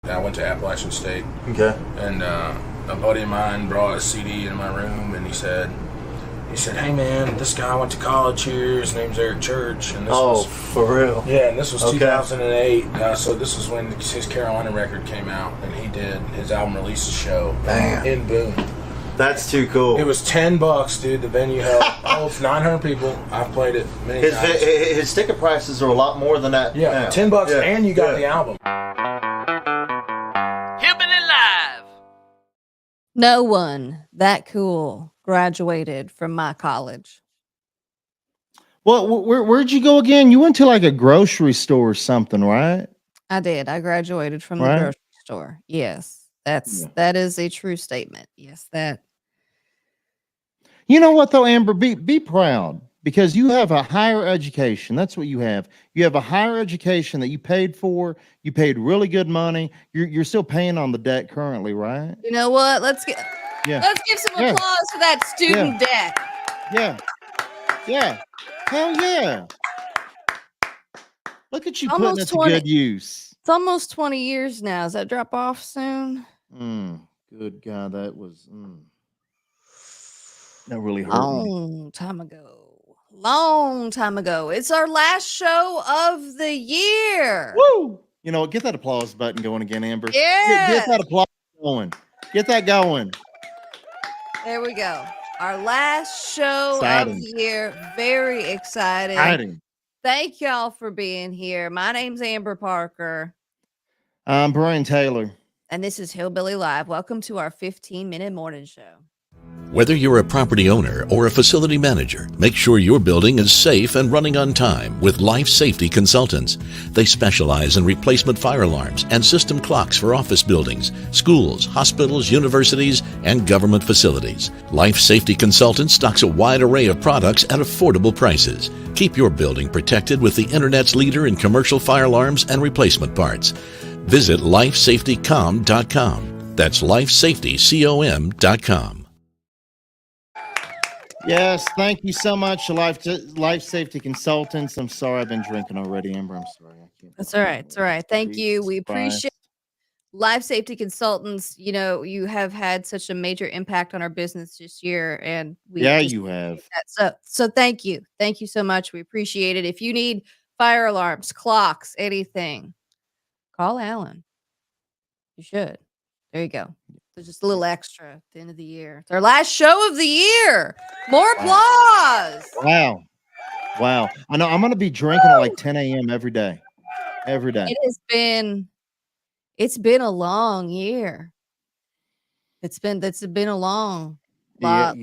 I went to Appalachian State. Okay. And a buddy of mine brought a CD in my room, and he said, "Hey man, this guy went to college here. His name's Eric Church." And this was, for real? Yeah, and this was Okay. 2008. So this was when his Carolina record came out, and he did his album release show in Boone. That's too cool. It was $10, dude. The venue holds 900 people. I've played it many times. His ticket prices are a lot more than that. Yeah, now. $10, and you got the album. Hillbilly Live. No one that cool graduated from my college. Well, where'd you go again? You went to like a grocery store or something, right? I did. I graduated from the Right. grocery store. Yes, that is a true statement. Yes, that. You know what though, Amber? Be proud because you have a higher education. That's what you have. You have a higher education that you paid for. You paid really good money. You're still paying on the debt currently, right? You know what? Let's give some Yeah. applause for that student debt. Yeah. Yeah. Hell yeah. Look at you putting Almost it to 20. good use. It's almost 20 years now. Does that drop off soon? Good God, that was that really hurt me. Long time ago. It's our last show of the year. Woo! You know, get that applause button going again, Amber. Yeah. Get that applause going. Get that going. There we go. Our last show Exciting. of the year. Very excited. Exciting. Thank y'all for being here. My name's Amber Parker, I'm Brian Taylor. and this is Hillbilly Live. Welcome to our 15-minute morning show. Whether you're a property owner or a facility manager, make sure your building is safe and running on time with Life Safety Consultants. They specialize in replacement fire alarms and system clocks for office buildings, schools, hospitals, universities, and government facilities. Life Safety Consultants stocks a wide array of products at affordable prices. Keep your building protected with the Internet's leader in commercial fire alarms and replacement parts. Visit lifesafetycom.com. That's lifesafetycom.com. Yes, thank you so much, Life Safety Consultants. I'm sorry I've been drinking already, Amber. I'm sorry. I can't. That's all right. It's all right. Thank you. We Surprise. appreciate Life Safety Consultants. You know, you have had such a major impact on our business this year, and we Yeah, just you have. that. So thank you. Thank you so much. We appreciate it. If you need fire alarms, clocks, anything, call Alan. You should. There you go. There's just a little extra at the end of the year. It's our last show of the year. More applause. Wow. I know I'm going to be drinking at like 10 a.m. every day. Every day. It's been a long year. It's been a long long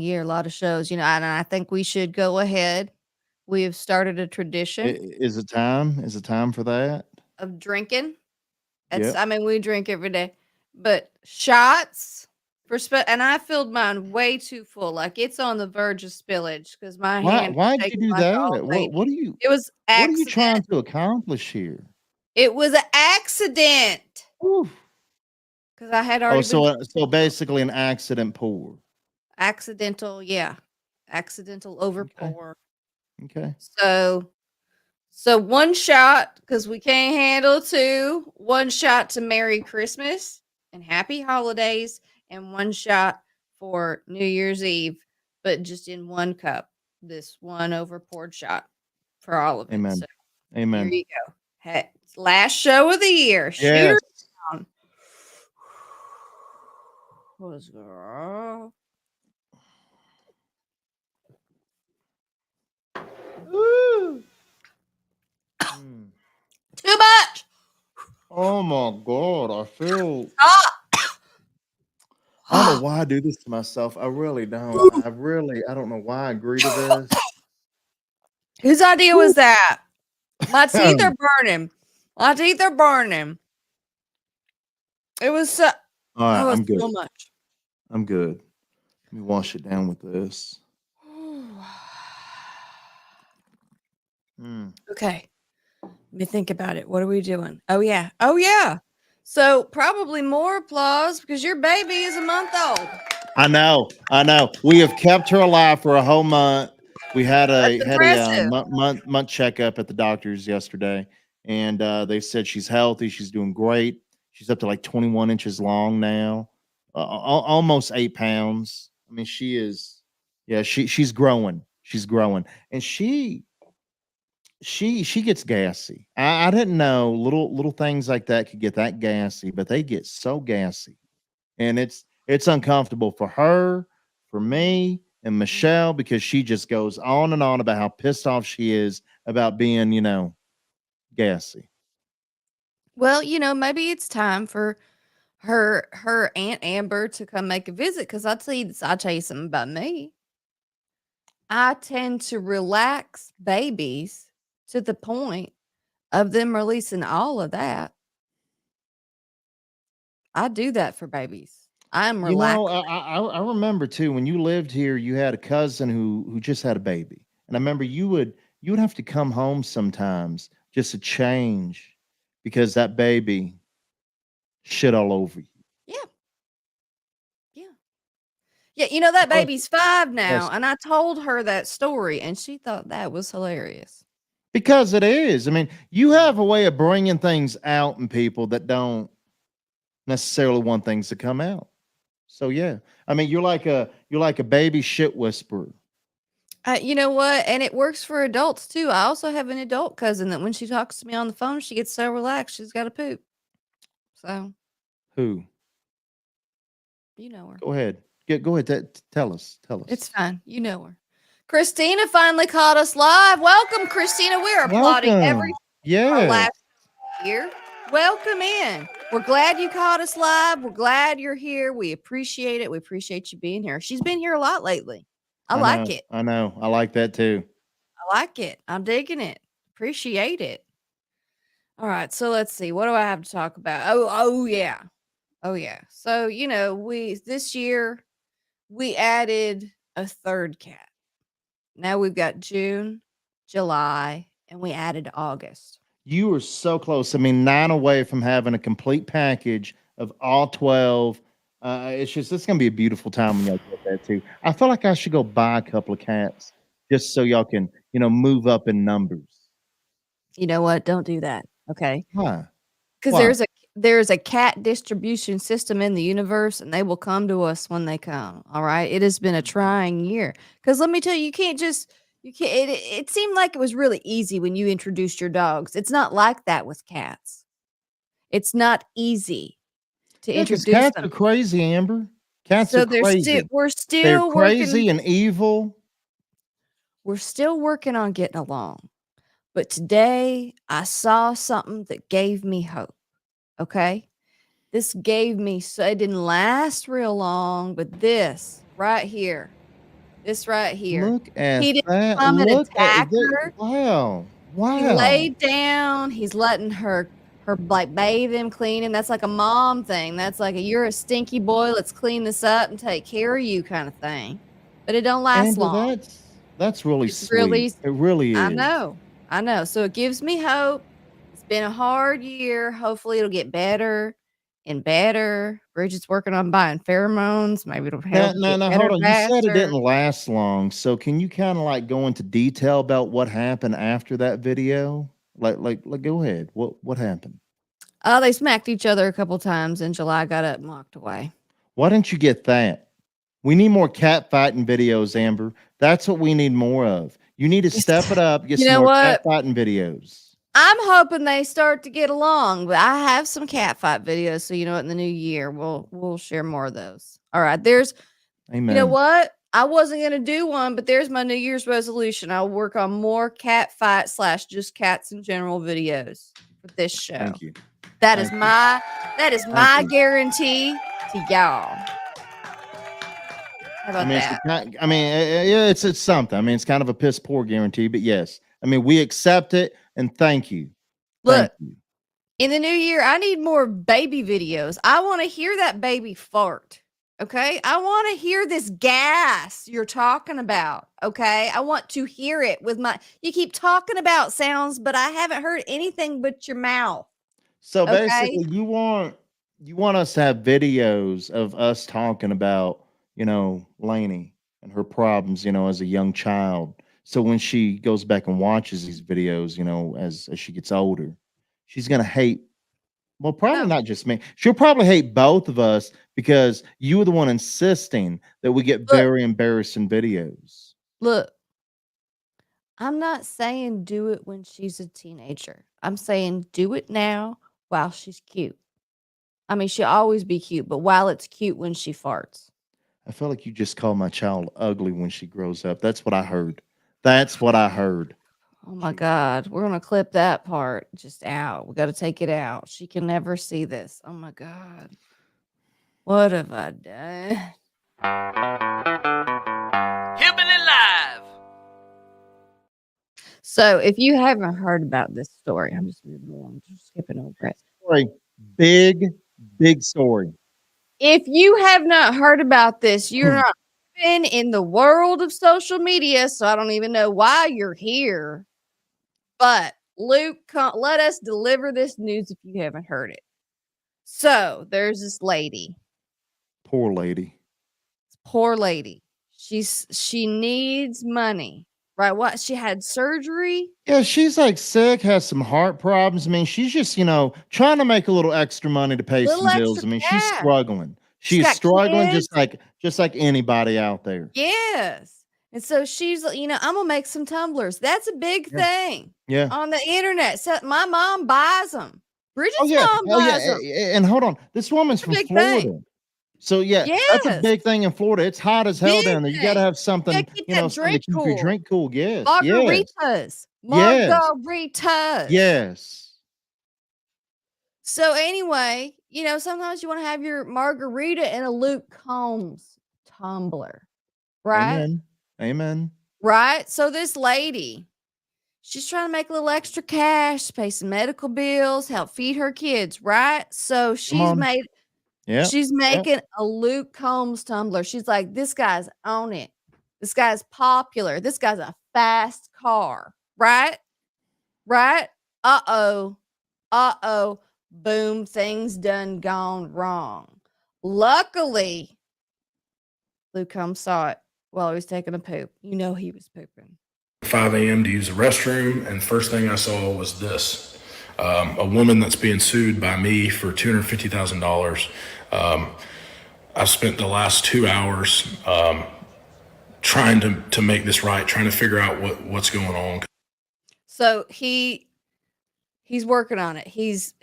year, a lot of shows, and I think we should go ahead. We have started a tradition Is it time? Is it time for that? of drinking. Yep. I mean, we drink every day, but shots and I filled mine way too full. Like it's on the verge of spillage because my hand. Why'd was you do taking my that? dog lady. What are you It was what are accident. you trying to accomplish here? It was an accident Whew. because I had already been So basically an accident pour. accidental. Yeah, accidental overpour. Okay. So one shot because we can't handle two. One shot to Merry Christmas and Happy Holidays, and one shot for New Year's Eve, but just in one cup. This one overpoured shot for all of it. Amen. So Amen. here you go. Hey, last show of the year. Shoot her Yes. down. Was girl. Woo. Too much. Oh my God. I feel Stop. I don't know why I do this to myself. I really don't. I don't know why I agree to this. Whose idea was that? My teeth are burning. My teeth are burning. It was so, All right, it was I'm good. so much. I'm good. Let me wash it down with this. Okay. Let me think about it. What are we doing? Oh, yeah. Oh, yeah. So probably more applause because your baby is a month old. I know. We have kept her alive for a whole month. We had a That's impressive. month checkup at the doctor's yesterday, and they said she's healthy. She's doing great. She's up to like 21 inches long now, almost 8 pounds. I mean, she is, yeah, she's growing. She's growing, and she gets gassy. I didn't know little things like that could get that gassy, but they get so gassy, and it's uncomfortable for her, for me, and Michelle because she just goes on and on about how pissed off she is about being, gassy. Well, maybe it's time for her Aunt Amber to come make a visit. Because I'll tell you something about me. I tend to relax babies to the point of them releasing all of that. I do that for babies. I'm relaxed. I remember too when you lived here, you had a cousin who just had a baby, and I remember you would have to come home sometimes just to change because that baby shit all over you. Yeah. Yeah. Yeah, that Oh, baby's 5 now, yes, and I told her that story, and she thought that was hilarious. because it is. I mean, you have a way of bringing things out in people that don't necessarily want things to come out. So yeah, I mean, you're like a baby shit whisperer. You know what? And it works for adults too. I also have an adult cousin that when she talks to me on the phone, she gets so relaxed, she's got to poop. So, Who? you know her. Go ahead. Go ahead. Tell us. Tell It's us. fine. You know her. Christina finally caught us live. Welcome, Christina. We're applauding every Welcome. our Yeah. last year. Welcome in. We're glad you caught us live. We're glad you're here. We appreciate it. We appreciate you being here. She's been here a lot lately. I I like know. it. I know. I like that too. I like it. I'm digging it. Appreciate it. All right. So let's see. What do I have to talk about? Oh yeah. Oh yeah. So, we this year we added a third cat. Now we've got June, July, and we added August. You were so close. I mean, 9 away from having a complete package of all 12. It's gonna be a beautiful time when y'all get that too. I feel like I should go buy a couple of cats just so y'all can, move up in numbers. You know what? Don't do that. Okay. Why? Because Why? there's a cat distribution system in the universe, and they will come to us when they come. All right. It has been a trying year. Because let me tell you, you can't. It seemed like it was really easy when you introduced your dogs. It's not like that with cats. It's not easy to Yeah, because introduce cats them. are crazy, Amber. Cats are So crazy. we're They're still working. crazy and evil. We're still working on getting along. But today I saw something that gave me hope. Okay. This gave me, so it didn't last real long, but this right here, Look at he didn't that. come and Look at attack that. her. Wow. He Wow. laid down. He's letting her like bathe him, clean him. That's like a mom thing. That's like you're a stinky boy. Let's clean this up and take care of you kind of thing. But it don't last Amber, long. that's really It's sweet. really, It really I is. know, I know. So it gives me hope. It's been a hard year. Hopefully it'll get better and better. Bridget's working on buying pheromones. Maybe it'll Now, help now, get now, hold better on. You said it faster. didn't last long. So can you kind of like go into detail about what happened after that video? Like, go ahead. What happened? They smacked each other a couple times, and July got up and walked away. Why didn't you get that? We need more cat fighting videos, Amber. That's what we need more of. You need to step it up, get You some know more cat what? fighting videos. I'm hoping they start to get along, but I have some cat fight videos, so in the new year we'll share more of those. All right, you know Amen. what? I wasn't gonna do one, but there's my New Year's resolution. I'll work on more cat fight / just cats in general videos for this show. Thank you. That Thank is you. my Thank you. guarantee to y'all. How I about mean, that? yeah, it's something. I mean, it's kind of a piss poor guarantee, but yes. I mean, we accept it and thank you. Thank Look, you. in the new year, I need more baby videos. I want to hear that baby fart. Okay. I want to hear this gas you're talking about. Okay. I want to hear it you keep talking about sounds, but I haven't heard anything but your mouth. So Okay. basically, you want us to have videos of us talking about, Lainey and her problems, as a young child. So when she goes back and watches these videos, as she gets older, she's gonna hate. Well, probably No. not just me. She'll probably hate both of us because you were the one insisting that we get Look. very embarrassing videos. Look, I'm not saying do it when she's a teenager. I'm saying do it now while she's cute. I mean, she'll always be cute, but while it's cute when she farts. I feel like you just called my child ugly when she grows up. That's what I heard. That's what I heard. Oh my God. We're going to clip that part just out. We got to take it out. She can never see this. Oh my God. What have I done? Hillbilly Live. So, if you haven't heard about this story, I'm just moving along, just skipping over it. Story. Big story. If you have not heard about this, you're not been in the world of social media, so I don't even know why you're here. But Luke, let us deliver this news if you haven't heard it. So there's this lady. Poor lady. Poor lady. She needs money. Right? What? She had surgery. Yeah, she's like sick, has some heart problems. I mean, she's just, trying to make a little extra money to pay Little some bills. extra I mean, she's cash. struggling. She's She's got struggling kids. just like anybody out there. Yes. And so she's, I'm gonna make some tumblers. That's a big thing. Yeah. On the internet. So my mom buys them. Bridget's Oh yeah. mom buys them. And hold on. This woman's from big Florida. thing. So yeah, that's a Yes. big thing in Florida. It's hot as hell Big down there. You gotta thing. have something, gotta keep that something drink to keep your cool. drink cool. Yes. Margaritas. Yes. Margaritas. Yes. So anyway, sometimes you want to have your margarita in a Luke Combs tumbler. Right? Amen. Right? So this lady, she's trying to make a little extra cash, pay some medical bills, help feed her kids, right? So she's making a Luke Combs tumbler. She's like, this guy's on it. This guy's popular. This guy's a fast car, right? Right? Uh-oh. Boom, things done gone wrong. Luckily, Luke Combs saw it while he was taking a poop. You know he was pooping. 5 a.m. to use the restroom, and first thing I saw was this. A woman that's being sued by me for $250,000. I spent the last 2 hours trying to make this right, trying to figure out what's going on. So he's working on it. He's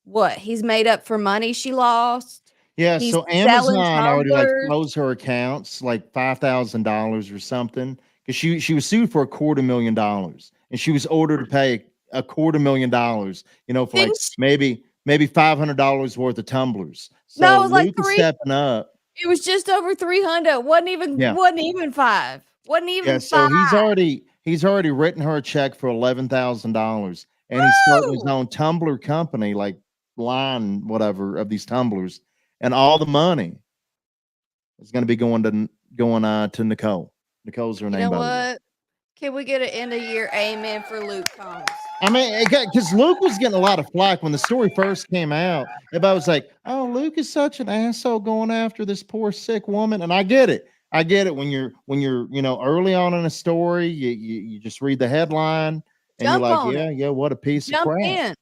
made up for money she lost. Yeah, He's so selling Amazon already tumblers. closed her accounts like $5,000 or something because she was sued for $250,000 and she was ordered to pay $250,000, for like maybe $500 worth of tumblers. So No, it was like Luke is stepping up. It was just over 300. Wasn't even 5. Wasn't even 5. So he's already written her a check for $11,000 and he's starting his own tumbler company, like line whatever of these tumblers. And all the money is going to be going to Nicole. Nicole's her name. You know what? Can we get an end of year amen for Luke Combs? I mean, because Luke was getting a lot of flack when the story first came out. Everybody was like, "Oh, Luke is such an asshole going after this poor sick woman." And I get it. When you're early on in a story, you just read the headline and you're like, yeah, what a piece of crap.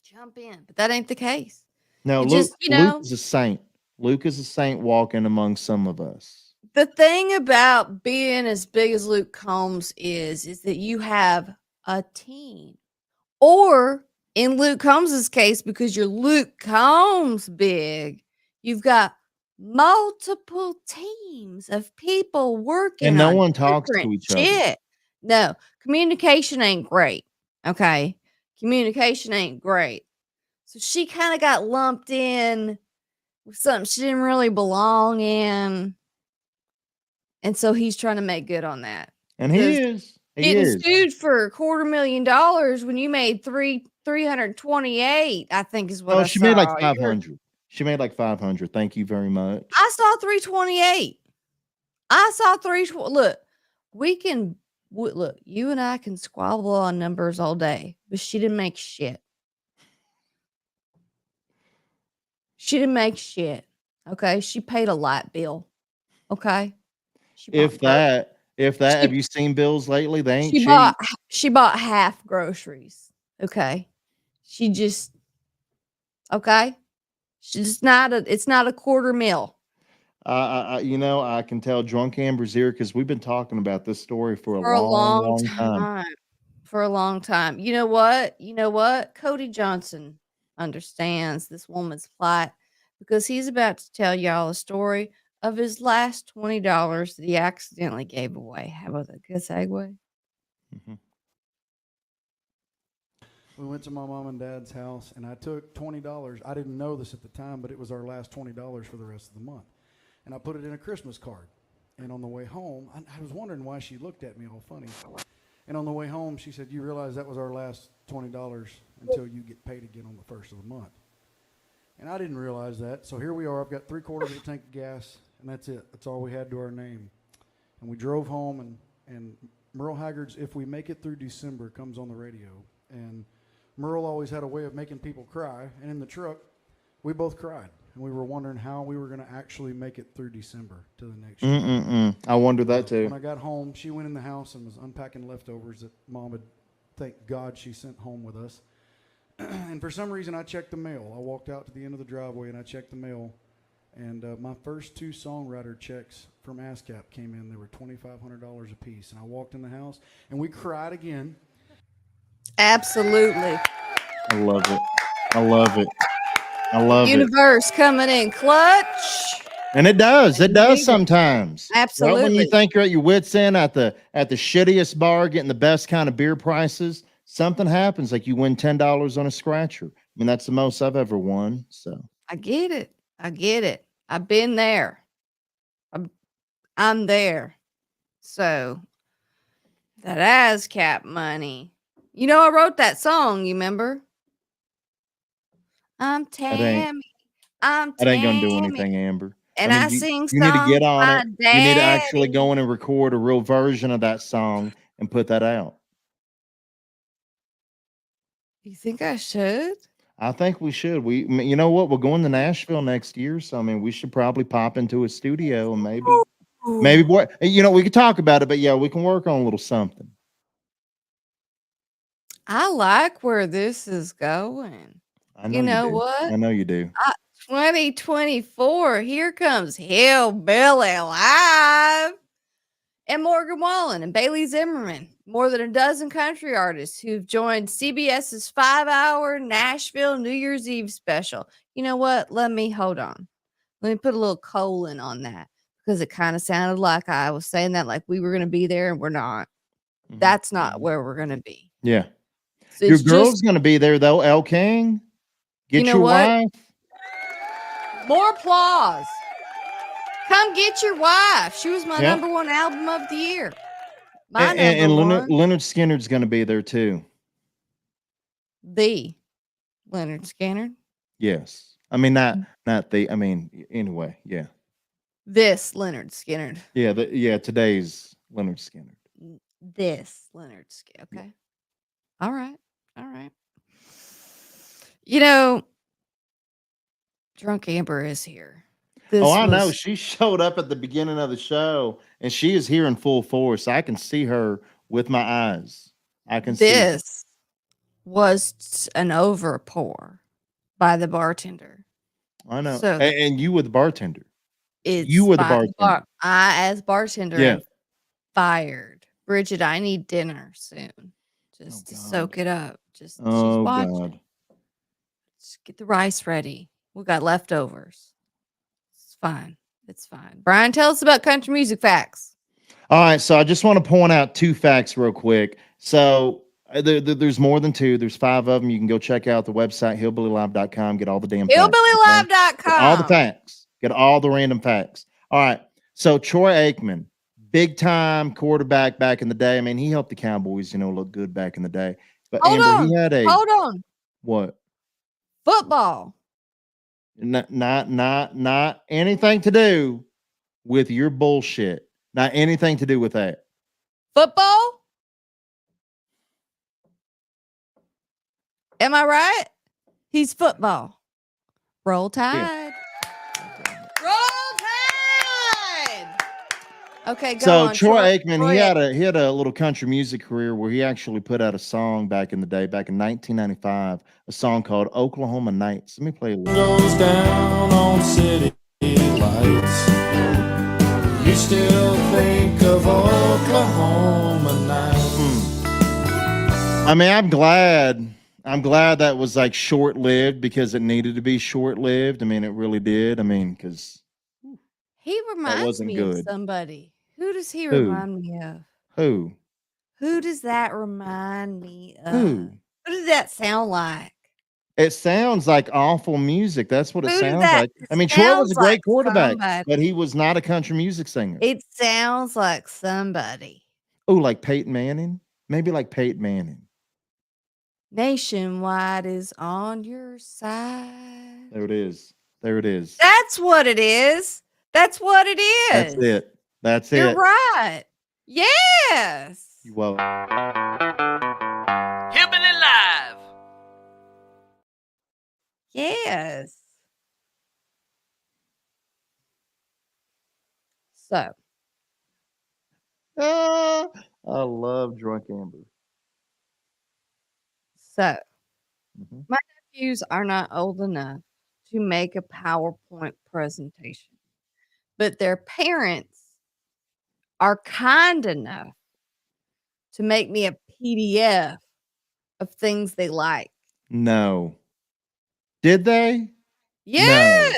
Jump in, but that ain't the case. No, Luke is a saint. Luke is a saint walking among some of us. The thing about being as big as Luke Combs is that you have a team. Or in Luke Combs's case, because you're Luke Combs big, you've got multiple teams of people working. And no one talks to each other. No, communication ain't great. Okay. Communication ain't great. So she kind of got lumped in with something she didn't really belong in. And so he's trying to make good on that. And he is. Getting sued for $250,000 when you made 328, I think is what I saw. She made like 500. She made like 500. Thank you very much. I saw 328. I saw 320. Look, you and I can squabble on numbers all day, but she didn't make shit. She didn't make shit. Okay. She paid a light bill. Okay. If that, have you seen bills lately? They ain't cheap. She bought half groceries. Okay. She just okay. She's not a. It's not a quarter mil. I can tell drunk Amber's here because we've been talking about this story for a For a long, long long time. time. For a long time. You know what? You know what? Cody Johnson understands this woman's plight because he's about to tell y'all a story of his last $20 that he accidentally gave away. How about that? Good segue. Mhm. We went to my mom and dad's house, and I took $20. I didn't know this at the time, but it was our last $20 for the rest of the month. And I put it in a Christmas card. And on the way home, I was wondering why she looked at me all funny. And on the way home, she said, "You realize that was our last $20 until you get paid again on the first of the month." And I didn't realize that. So here we are. I've got 3/4 of a tank of gas, and that's it. That's all we had to our name. And we drove home, and Merle Haggard's "If We Make It Through December" comes on the radio. And Merle always had a way of making people cry. And in the truck, we both cried. And we were wondering how we were going to actually make it through December to the next year. I wonder that too. When I got home, she went in the house and was unpacking leftovers that Mom had, thank God, she sent home with us. And for some reason, I checked the mail. I walked out to the end of the driveway and I checked the mail. And my first 2 songwriter checks from ASCAP came in. They were $2,500 a piece. And I walked in the house and we cried again. Absolutely. I love it. I love it. I love it. Universe coming in clutch. And it does. It does Need it. sometimes. Absolutely. Right when you think you're at your wits' end at the shittiest bar, getting the best kind of beer prices, something happens. Like you win $10 on a scratcher. I mean, that's the most I've ever won. So I get it. I get it. I've been there. I'm there. So that ASCAP money. You know, I wrote that song. You remember? I'm Tammy. I'm that ain't gonna do Tammy. anything, Amber. And I mean, I sing you need to get songs on my it. You need to actually daddy. go in and record a real version of that song and put that out. You think I should? I think we should. You know what? We're going to Nashville next year, so I mean, we should probably pop into a studio and maybe boy, we could talk about it, but yeah, we can work on a little something. I like where this is going. I know You know do. what? I know you do. 2024, here comes Hillbilly Live. And Morgan Wallen and Bailey Zimmerman, more than a dozen country artists who've joined CBS's 5-hour Nashville New Year's Eve special. You know what? Let me hold on. Let me put a little colon on that because it kind of sounded like I was saying that like we were going to be there and we're not. Mhm. That's not where we're going to be. Yeah. So Your it's girl's just, going to be there, though, El King. Get You know your what? wife. more applause. Come get your wife. She was my Yeah. number 1 album of the year. My And number 1. Leonard Skinner's going to be there, too. The Leonard Skinner. Yes. I mean, not the, I mean, anyway, yeah. This Leonard Skinner. Yeah, today's Leonard Skinner. This Leonard Skinner. Okay. All right. All right. You know, Drunk Amber is here. I know. She showed up at the beginning of the show, and she is here in full force. I can see her with my eyes. I can see her. This was an overpour by the bartender. I know. So And you were the bartender. it's You were the by bartender. I, as bartender, Yeah. am fired. Bridget, I need dinner soon. Just to God. soak it up. Just she's Oh, watching. God. Just get the rice ready. We got leftovers. It's fine. It's fine. Brian, tell us about country music facts. All right. So I just want to point out 2 facts real quick. So there's more than 2. There's 5 of them. You can go check out the website, hillbillylive.com. Get all the damn facts. Hillbillylive.com. Get all the facts. Get all the random facts. All right. So Troy Aikman, big time quarterback back in the day. I mean, he helped the Cowboys, look good back in the day. But Hold Amber, on. he had a Hold on. what? Football. Not anything to do with your bullshit. Not anything to do with that. Football? Am I right? He's football. Roll Tide. Roll Tide. Okay, go So on. Troy Aikman, Troy he had a little country music career where he actually put out a song back in the day, back in 1995, a song called Oklahoma Nights. Let me play a little. Goes down on city lights. You still think of Oklahoma nights. I mean, I'm glad that was like short lived because it needed to be short lived. I mean, it really did. I mean, because He reminds wasn't me of good. somebody. Who does he Who? remind me of? Who? Who does that remind me of? Who? Who does that sound like? It sounds like awful music. That's what it Who does sounds that like. I mean, Troy was sounds a great like quarterback, somebody? but he was not a country music singer. It sounds like somebody. Oh, like Peyton Manning? Maybe like Peyton Manning. Nationwide is on your side. There it is. There it is. That's what it is. That's what it is. That's it. That's You're it. right. Yes. Well, Hillbilly Live. Yes. So, I love drunk Amber. so Mhm. my nephews are not old enough to make a PowerPoint presentation, but their parents are kind enough to make me a PDF of things they like. No. Did they? Yeah.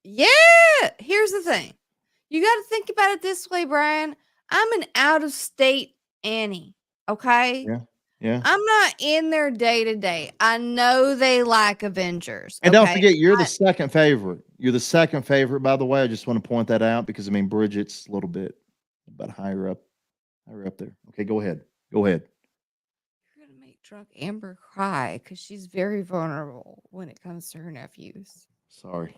Yeah. Here's the thing. You got to think about it this way, Brian. I'm an out of state Annie. Okay. Yeah. Yeah. I'm not in their day to day. I know they like Avengers. And don't okay? forget, you're the second favorite. You're the second favorite, by the way. I just want to point that out because I mean Bridget's a little bit about higher up there. Okay, go ahead. Go ahead. You're gonna make drunk Amber cry because she's very vulnerable when it comes to her nephews. Sorry.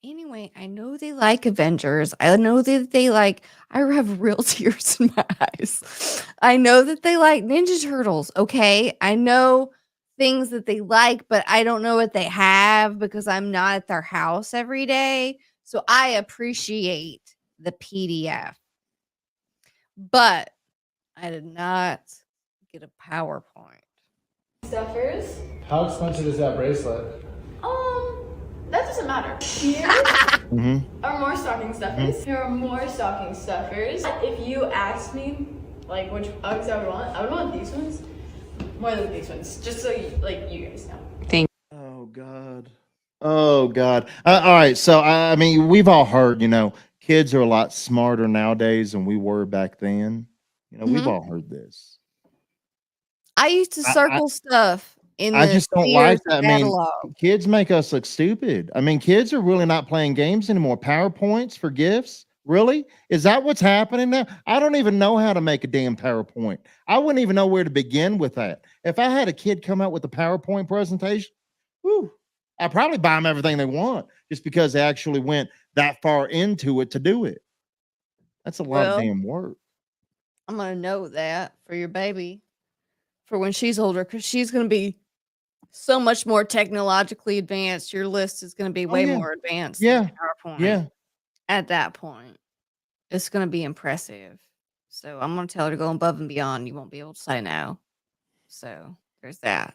Anyway, I know they like Avengers. I know that they like. I have real tears in my eyes. I know that they like Ninja Turtles. Okay, I know things that they like, but I don't know what they have because I'm not at their house every day. So I appreciate the PDF, but I did not get a PowerPoint. Stuffers. How expensive is that bracelet? That doesn't matter. Here are more stocking stuffers. Here are more stocking stuffers. If you asked me, like, which Uggs I would want these ones more than these ones, just so you guys know. Oh God. Oh God. All right. So I mean, we've all heard, kids are a lot smarter nowadays than we were back then. We've all heard this. I used to circle stuff in I the just don't Sears like that. I mean, catalog. kids make us look stupid. I mean, kids are really not playing games anymore. PowerPoints for gifts? Really? Is that what's happening now? I don't even know how to make a damn PowerPoint. I wouldn't even know where to begin with that. If I had a kid come out with a PowerPoint presentation, I'd probably buy them everything they want just because they actually went that far into it to do it. That's a lot of damn work. I'm going to note that for your baby for when she's older because she's going to be so much more technologically advanced. Your list is going to be way more advanced than PowerPoint. Yeah. At that point, it's going to be impressive. So I'm going to tell her to go above and beyond. You won't be able to say no. So there's that.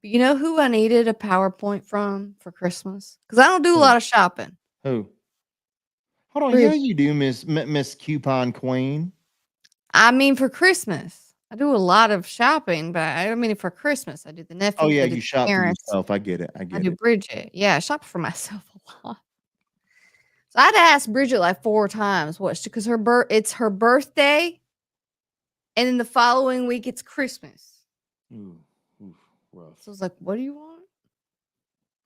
But you know who I needed a PowerPoint from for Christmas? Because I don't do a lot of shopping. Who? Hold on. Yeah, you do, Miss Coupon Queen. I mean, for Christmas. I do a lot of shopping, but I don't mean for Christmas. I do the nephew. Oh, yeah, you shop for yourself. I get it. I do Bridget. Yeah, I shop for myself a lot. So I'd ask Bridget like 4 times because it's her birthday, and then the following week it's Christmas. Rough. So I was like, "What do you want?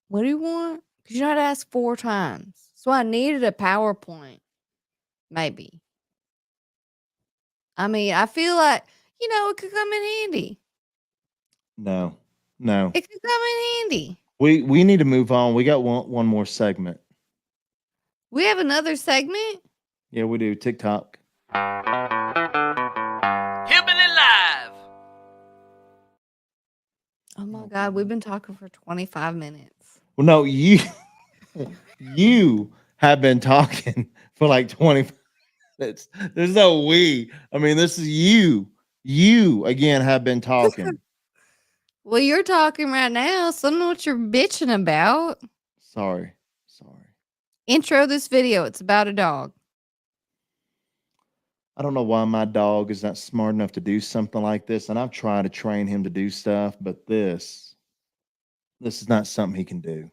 What do you want?" Because you know I'd ask 4 times. So I needed a PowerPoint, maybe. I mean, I feel like it could come in handy. No. It could come in handy. We need to move on. We got one more segment. We have another segment? Yeah, we do. TikTok. Hillbilly Live. Oh my God, we've been talking for 25 minutes. Well, no, you have been talking for like 20 minutes. There's no we. I mean, this is you. You again have been talking. Well, you're talking right now, so I don't know what you're bitching about. Sorry. Intro this video. It's about a dog. I don't know why my dog is not smart enough to do something like this, and I've tried to train him to do stuff, but this is not something he can do.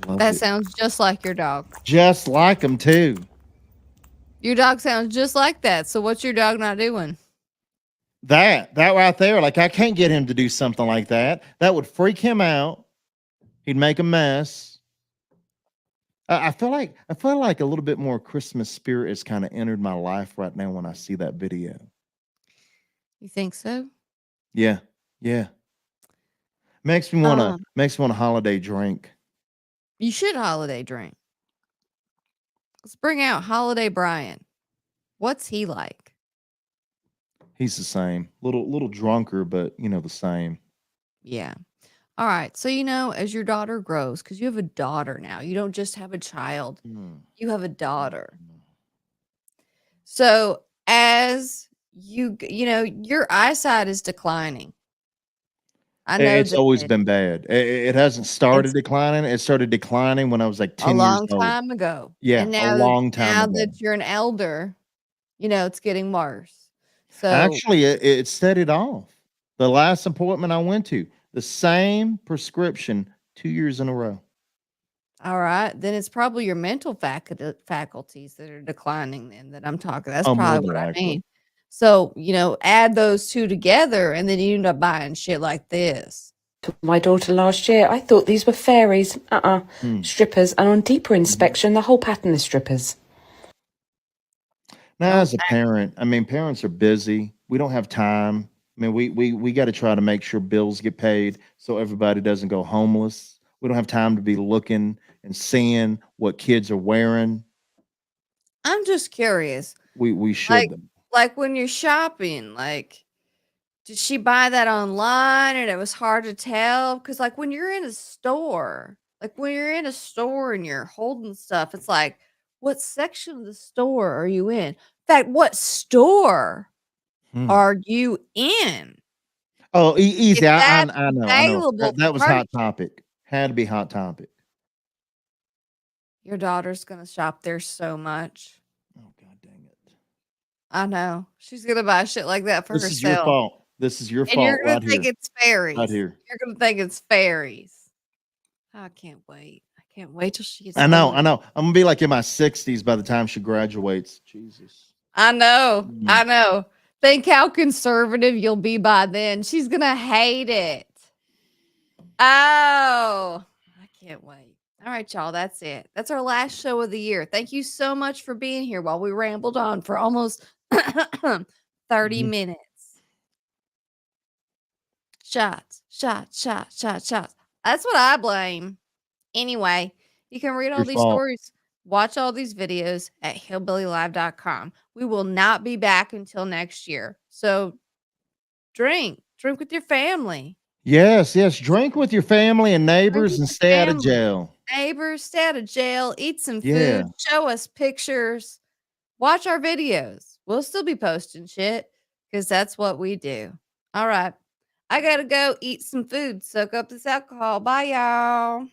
I love That it. sounds just like your dog. Just like him too. Your dog sounds just like that. So what's your dog not doing? That right there, like I can't get him to do something like that. That would freak him out. He'd make a mess. I feel like a little bit more Christmas spirit has kind of entered my life right now when I see that video. You think so? Yeah. Makes me want a holiday drink. You should holiday drink. Let's bring out Holiday Brian. What's he like? He's the same. Little drunker, but the same. Yeah. All right. So, as your daughter grows, because you have a daughter now, you don't just have a child, you have a daughter. So, as your eyesight is declining. I know It's always been bad. It hasn't started declining. It started declining when I was like 10 a years long old. time ago. Yeah, And a long time now ago. that you're an elder, it's getting worse. So Actually, it steadied off. The last appointment I went to, the same prescription 2 years in a row. all right, then it's probably your mental faculties that are declining then that I'm talking. That's Oh, more probably than what I likely. mean. So, add those two together and then you end up buying shit like this. My daughter last year, I thought these were fairies. Strippers. And on deeper inspection, the whole pattern is strippers. Now, as a parent, parents are busy. We don't have time. We got to try to make sure bills get paid so everybody doesn't go homeless. We don't have time to be looking and seeing what kids are wearing. I'm just curious. We should. Like when you're shopping, did she buy that online and it was hard to tell? Because when you're in a store, and you're holding stuff, it's like, what section of the store are you in? In fact, what store are you in? Oh, easy. I know. Available That was to Hot Topic. Had to be Hot Topic. Your daughter's gonna shop there so much. Oh, God dang it. I know. She's gonna buy shit like that for This herself. is your fault. This is your And fault you're gonna right think here. it's fairies. Right here. You're gonna think it's fairies. I can't wait. I can't wait till she gets I know. older. I'm gonna be like in my 60s by the time she graduates. Jesus. I know. Think how conservative you'll be by then. She's gonna hate it. Oh, I can't wait. All right, y'all. That's it. That's our last show of the year. Thank you so much for being here while we rambled on for almost 30 minutes. Shots. That's what I blame. Anyway, you can read all Your these fault. stories, watch all these videos at hillbillylive.com. We will not be back until next year. So drink with your family. Yes. Drink with your family and neighbors and stay out of jail. Neighbors, stay out of jail, eat some Yeah. food, show us pictures, watch our videos. We'll still be posting shit because that's what we do. All right. I got to go eat some food, soak up this alcohol. Bye, y'all.